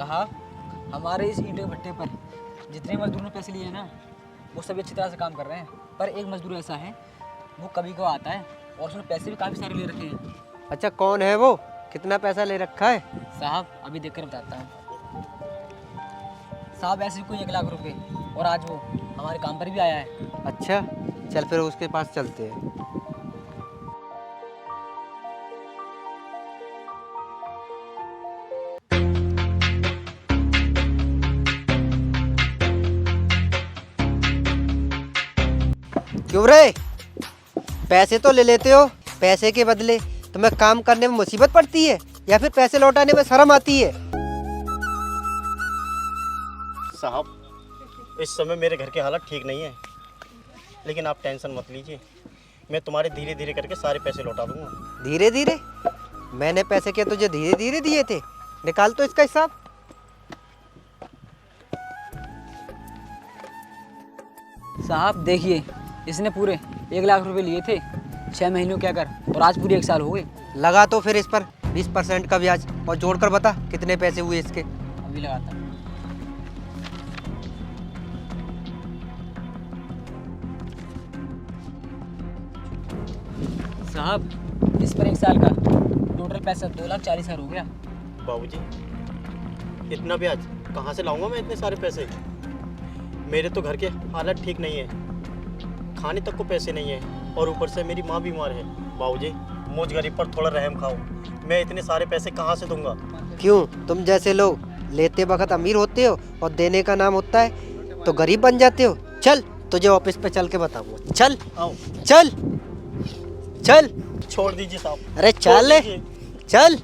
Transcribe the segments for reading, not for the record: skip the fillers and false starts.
साहब, हमारे इस ईंट के भट्टे पर जितने मजदूरों ने पैसे लिए हैं ना, वो सभी अच्छी तरह से काम कर रहे हैं। पर एक मजदूर ऐसा है, वो कभी को आता है और उसने पैसे भी काफ़ी सारे ले रखे हैं। अच्छा, कौन है वो? कितना पैसा ले रखा है? साहब अभी देखकर बताता हूँ। साहब ऐसे कोई 1 लाख रुपए, और आज वो हमारे काम पर भी आया है। अच्छा, चल फिर उसके पास चलते हैं। क्यों रे? पैसे तो ले लेते हो, पैसे के बदले तुम्हें काम करने में मुसीबत पड़ती है या फिर पैसे लौटाने में शर्म आती है? साहब, इस समय मेरे घर के हालात ठीक नहीं है, लेकिन आप टेंशन मत लीजिए, मैं तुम्हारे धीरे धीरे करके सारे पैसे लौटा दूंगा। धीरे धीरे? मैंने पैसे क्या तुझे धीरे धीरे दिए थे? निकाल तो इसका हिसाब। साहब देखिए, इसने पूरे 1 लाख रुपए लिए थे 6 महीनों के अगर, और आज पूरे 1 साल हो गए। लगा तो फिर इस पर 20% का ब्याज और जोड़कर बता कितने पैसे हुए इसके। अभी लगाता हूँ। साहब इस पर 1 साल का टोटल पैसा 2,40,000 हो गया। बाबूजी, इतना ब्याज कहाँ से लाऊंगा मैं इतने सारे पैसे? मेरे तो घर के हालात ठीक नहीं है, खाने तक को पैसे नहीं है, और ऊपर से मेरी माँ बीमार है। बाबूजी, मुझ गरीब पर थोड़ा रहम खाओ, मैं इतने सारे पैसे कहाँ से दूंगा? क्यों, तुम जैसे लोग लेते वक्त अमीर होते हो और देने का नाम होता है तो गरीब बन जाते हो। चल तुझे ऑफिस पे चल के बताऊंगा। चल आओ। चल चल। छोड़ दीजिए साहब। अरे चल ले, चल।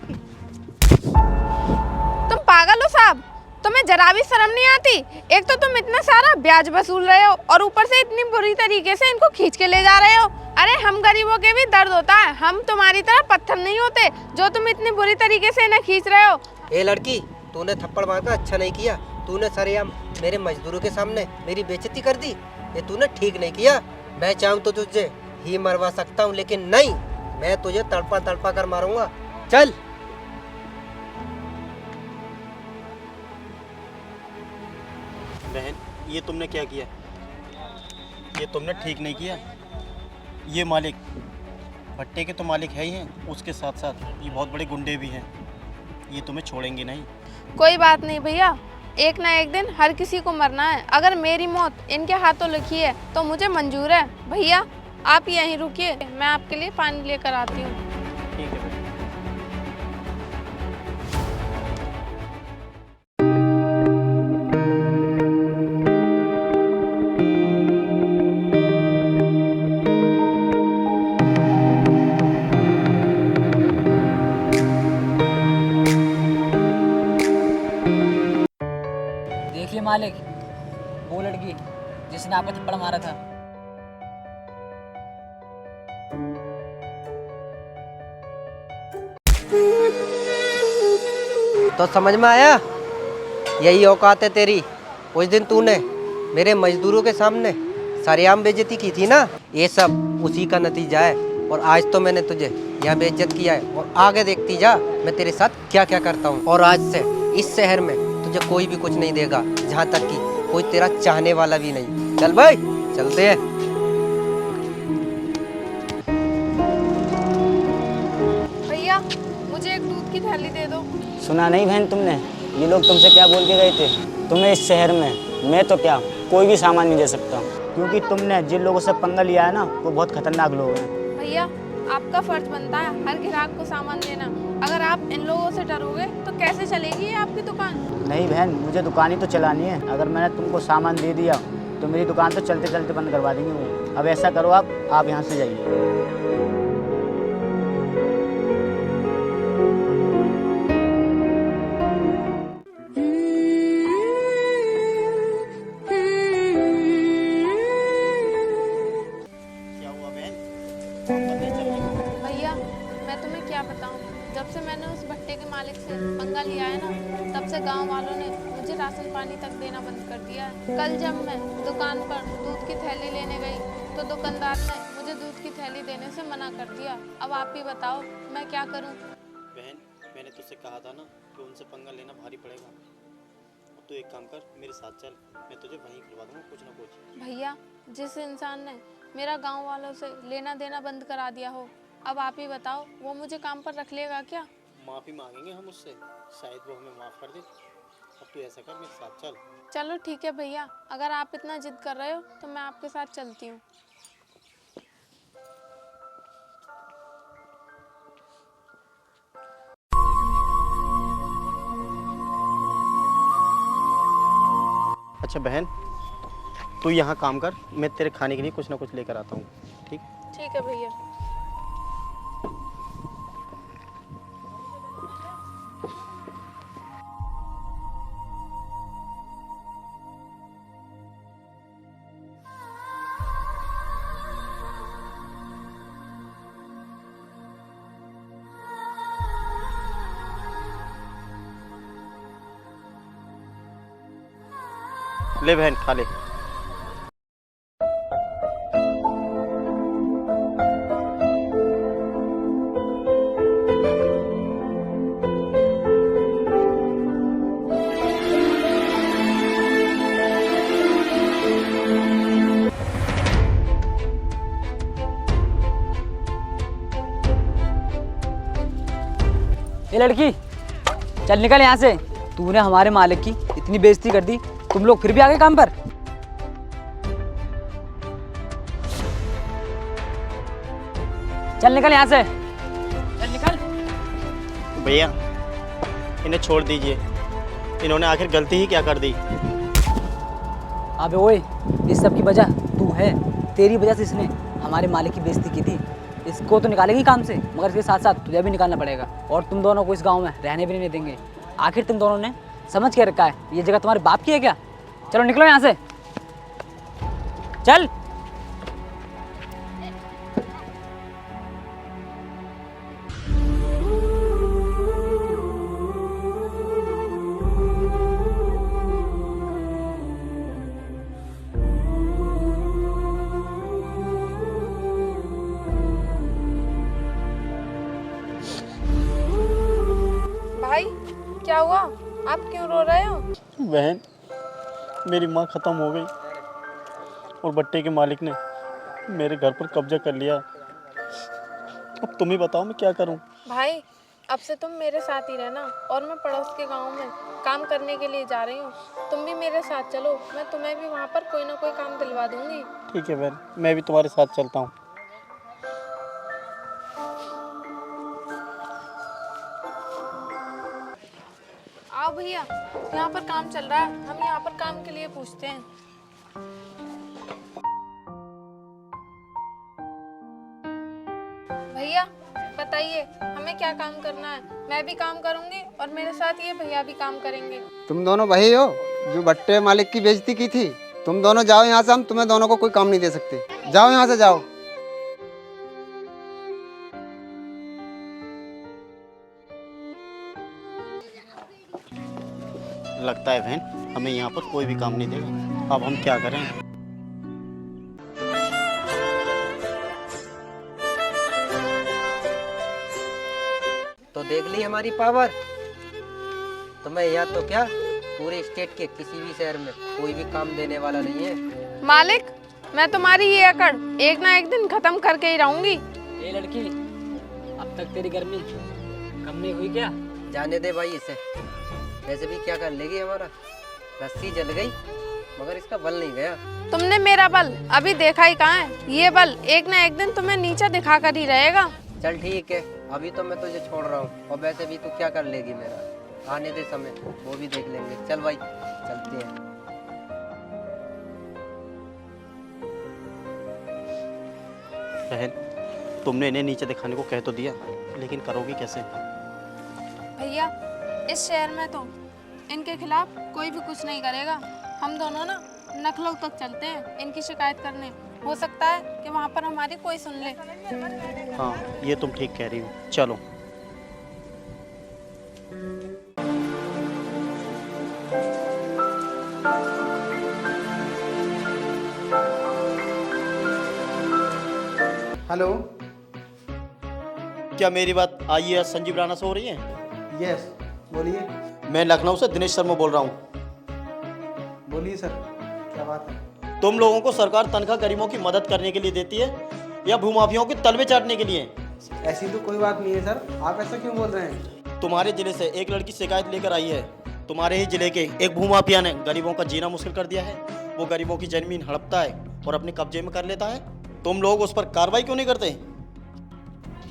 तुम पागल हो साहब, तुम्हें जरा भी शर्म नहीं आती? एक तो तुम इतना सारा ब्याज वसूल रहे हो और ऊपर से इतनी बुरी तरीके से इनको खींच के ले जा रहे हो। अरे हम गरीबों के भी दर्द होता है, हम तुम्हारी तरह पत्थर नहीं होते जो तुम इतनी बुरी तरीके से इन्हें खींच रहे हो। ए लड़की, तूने थप्पड़ मारना अच्छा नहीं किया। तूने सरेआम मेरे मजदूरों के सामने मेरी बेइज्जती कर दी। ये तूने ठीक नहीं किया। मैं चाहूँ तो तुझे ही मरवा सकता हूँ, लेकिन नहीं, मैं तुझे तड़पा तड़पा कर मारूंगा। चल। बहन, ये तुमने क्या किया? ये तुमने ठीक नहीं किया। ये मालिक, भट्टे के तो मालिक है ही हैं, उसके साथ साथ ये बहुत बड़े गुंडे भी हैं। ये तुम्हें छोड़ेंगे नहीं। कोई बात नहीं भैया, एक ना एक दिन हर किसी को मरना है। अगर मेरी मौत इनके हाथों लिखी है तो मुझे मंजूर है। भैया आप यहीं रुकिए, मैं आपके लिए पानी लेकर आती हूँ। ठीक है बहन। देखिए मालिक, वो लड़की जिसने आपको थप्पड़ मारा था। तो समझ में आया? यही औकात है तेरी। उस दिन तूने मेरे मजदूरों के सामने सरेआम बेइज्जती की थी ना, ये सब उसी का नतीजा है। और आज तो मैंने तुझे यहाँ बेइज्जत किया है, और आगे देखती जा मैं तेरे साथ क्या क्या करता हूँ। और आज से इस शहर में तुझे कोई भी कुछ नहीं देगा, जहाँ तक कि कोई तेरा चाहने वाला भी नहीं। चल भाई, चलते हैं। भैया मुझे एक दूध की थैली दे दो। सुना नहीं बहन तुमने, ये लोग तुमसे क्या बोल के गए थे? तुम्हें इस शहर में मैं तो क्या कोई भी सामान नहीं दे सकता, क्योंकि तुमने जिन लोगों से पंगा लिया है ना, वो बहुत खतरनाक लोग हैं। भैया आपका फर्ज बनता है हर ग्राहक को सामान देना। अगर आप इन लोगों से डरोगे तो कैसे चलेगी ये आपकी दुकान? नहीं बहन, मुझे दुकान ही तो चलानी है। अगर मैंने तुमको सामान दे दिया तो मेरी दुकान तो चलते चलते बंद करवा देंगे वो। अब ऐसा करो, आप यहाँ से जाइए। क्या हुआ बहन? काम पर नहीं चल रही? भैया मैं तुम्हें क्या बताऊं, जब से मैंने उस भट्टे के मालिक से पंगा लिया है ना, तब से गांव वालों ने मुझे राशन पानी तक देना बंद कर दिया है। कल जब मैं दुकान पर दूध की थैली लेने गई तो दुकानदार ने मुझे दूध की थैली देने से मना कर दिया। अब आप ही बताओ मैं क्या करूं? बहन, मैंने तुझसे कहा था ना कि उनसे पंगा लेना भारी पड़ेगा। अब तू एक काम कर, मेरे साथ चल, मैं तुझे वहीं खुलवा दूंगा कुछ ना कुछ। भैया, जिस इंसान ने मेरा गांव वालों से लेना देना बंद करा दिया हो, अब आप ही बताओ वो मुझे काम पर रख लेगा क्या? माफ़ी मांगेंगे हम उससे, शायद वो हमें माफ़ कर दे। अब तू ऐसा कर, मेरे साथ चल। चलो ठीक है भैया, अगर आप इतना जिद कर रहे हो तो मैं आपके साथ चलती हूँ। अच्छा बहन, तू यहाँ काम कर, मैं तेरे खाने के लिए कुछ ना कुछ लेकर आता हूँ, ठीक? ठीक है भैया। ले बहन, खा ले। ये लड़की, चल निकल यहाँ से। तूने हमारे मालिक की इतनी बेइज्जती कर दी, तुम लोग फिर भी आ गए काम पर। चल निकल यहाँ से, चल निकल। भैया, इन्हें छोड़ दीजिए, इन्होंने आखिर गलती ही क्या कर दी? अबे ओए, इस सब की वजह तू है। तेरी वजह से इसने हमारे मालिक की बेइज्जती की थी। इसको तो निकालेंगे काम से, मगर इसके साथ साथ तुझे भी निकालना पड़ेगा। और तुम दोनों को इस गांव में रहने भी नहीं देंगे। आखिर तुम दोनों ने समझ के रखा है ये जगह तुम्हारे बाप की है क्या? चलो निकलो यहाँ से, चल। भाई, क्या हुआ? आप क्यों रो रहे हो? बहन, मेरी माँ ख़त्म हो गई और भट्टे के मालिक ने मेरे घर पर कब्जा कर लिया। अब तुम ही बताओ मैं क्या करूं? भाई, अब से तुम मेरे साथ ही रहना और मैं पड़ोस के गांव में काम करने के लिए जा रही हूँ। तुम भी मेरे साथ चलो, मैं तुम्हें भी वहाँ पर कोई ना कोई काम दिलवा दूंगी। ठीक है बहन, मैं भी तुम्हारे साथ चलता हूँ। आओ भैया, यहाँ पर काम चल रहा है, हम यहाँ पर काम के लिए पूछते हैं। भैया बताइए, हमें क्या काम करना है? मैं भी काम करूंगी और मेरे साथ ये भैया भी काम करेंगे। तुम दोनों वही हो जो भट्टे मालिक की बेइज्जती की थी? तुम दोनों जाओ यहाँ से, हम तुम्हें दोनों को कोई काम नहीं दे सकते। जाओ यहाँ से, जाओ। लगता है बहन हमें यहाँ पर कोई भी काम नहीं देगा। अब हम क्या करें? तो देख ली हमारी पावर। तो मैं यहाँ तो क्या, पूरे स्टेट के किसी भी शहर में कोई भी काम देने वाला नहीं है। मालिक, मैं तुम्हारी ये अकड़ एक ना एक दिन खत्म करके ही रहूंगी। ये लड़की, अब तक तेरी गर्मी कम नहीं हुई क्या? जाने दे भाई इसे, वैसे भी क्या कर लेगी हमारा। रस्सी जल गई मगर इसका बल नहीं गया। तुमने मेरा बल अभी देखा ही कहाँ है? ये बल एक ना एक दिन तुम्हें नीचा दिखा कर ही रहेगा। चल ठीक है, अभी तो मैं तुझे छोड़ रहा हूँ, और वैसे भी तू क्या कर लेगी मेरा। आने दे समय, वो भी देख लेंगे। चल भाई, चलते हैं। बहन, तुमने इन्हें नीचे दिखाने को कह तो दिया, लेकिन करोगी कैसे? भैया, इस शहर में तो इनके खिलाफ कोई भी कुछ नहीं करेगा। हम दोनों ना नखलऊ तक चलते हैं इनकी शिकायत करने। हो सकता है कि वहाँ पर हमारी कोई सुन ले। हाँ, ये तुम ठीक कह रही हो, चलो। हेलो। क्या मेरी बात आइए संजीव राणा से हो रही है? यस, बोलिए। मैं लखनऊ से दिनेश शर्मा बोल रहा हूँ। बोलिए सर, क्या बात है? तुम लोगों को सरकार तनख्वाह गरीबों की मदद करने के लिए देती है या भूमाफियाओं के तलवे चाटने के लिए? ऐसी तो कोई बात नहीं है सर, आप ऐसा क्यों बोल रहे हैं? तुम्हारे जिले से एक लड़की शिकायत लेकर आई है। तुम्हारे ही जिले के एक भूमाफिया ने गरीबों का जीना मुश्किल कर दिया है। वो गरीबों की जमीन हड़पता है और अपने कब्जे में कर लेता है। तुम लोग उस पर कार्रवाई क्यों नहीं करते?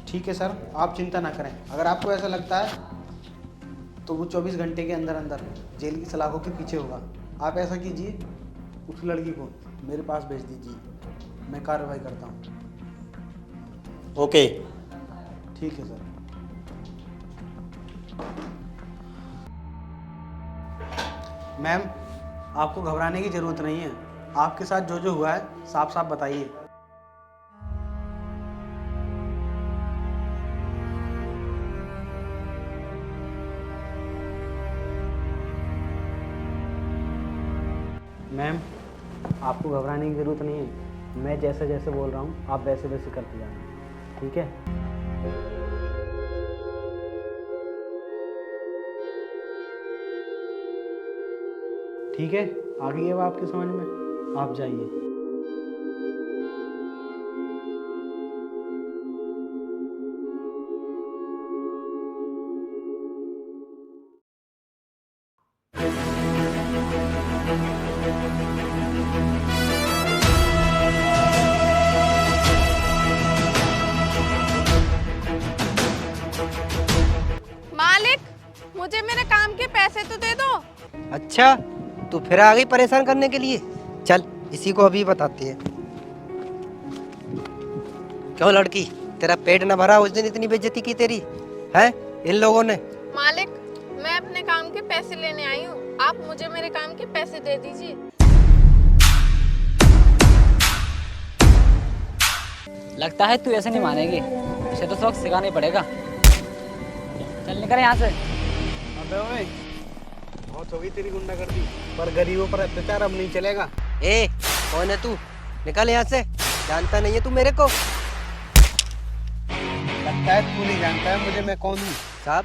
ठीक है सर, आप चिंता ना करें। अगर आपको ऐसा लगता है तो वो 24 घंटे के अंदर अंदर जेल की सलाखों के पीछे होगा। आप ऐसा कीजिए, उस लड़की को मेरे पास भेज दीजिए, मैं कार्रवाई करता हूँ। ओके। ठीक है सर। मैम, आपको घबराने की ज़रूरत नहीं है। आपके साथ जो जो हुआ है साफ साफ बताइए। मैम, आपको घबराने की ज़रूरत नहीं है। मैं जैसे जैसे बोल रहा हूँ आप वैसे वैसे करते जाना, ठीक है? ठीक है, आ गई है आपके समझ में, आप जाइए। मालिक, मुझे मेरे काम के पैसे तो दे दो। अच्छा, तू फिर आ गई परेशान करने के लिए? चल इसी को अभी बताते हैं। क्यों लड़की, तेरा पेट न भरा? उस दिन इतनी बेइज्जती की तेरी है इन लोगों ने। मालिक, मैं अपने काम के पैसे लेने आई हूँ। आप मुझे मेरे काम के पैसे दे दीजिए। लगता है तू ऐसे नहीं मानेगी, इसे तो सबक सिखाना ही पड़ेगा। चल निकल यहाँ से। अबे ओए, बहुत हो गई तेरी गुंडागर्दी, पर गरीबों पर अत्याचार अब नहीं चलेगा। ए, कौन है तू? निकल यहाँ से, जानता नहीं है तू मेरे को? लगता है तू नहीं जानता है मुझे, मैं कौन हूँ। साहब,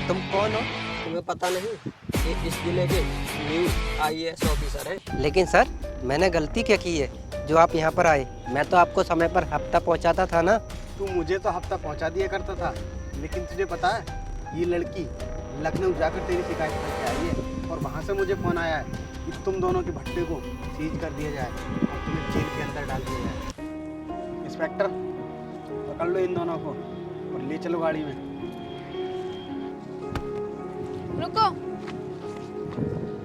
तुम कौन हो? तुम्हें पता नहीं? ये इस जिले के न्यू IAS ऑफिसर है। लेकिन सर, मैंने गलती क्या की है जो आप यहाँ पर आए? मैं तो आपको समय पर हफ्ता पहुँचाता था ना। तू मुझे तो हफ्ता पहुँचा दिया करता था, लेकिन तुझे पता है ये लड़की लखनऊ जाकर तेरी शिकायत करके आई है और वहाँ से मुझे फ़ोन आया है कि तुम दोनों के भट्टे को सीज कर दिया जाए और तुम्हें जेल के अंदर डाल दिया जाए। इंस्पेक्टर, पकड़ लो इन दोनों को और ले चलो गाड़ी में। रुको,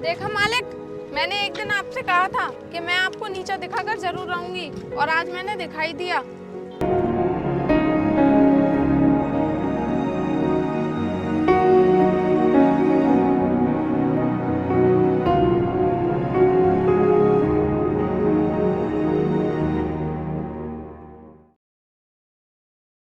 देखा मालिक, मैंने एक दिन आपसे कहा था कि मैं आपको नीचा दिखाकर जरूर रहूंगी, और आज मैंने दिखाई दिया।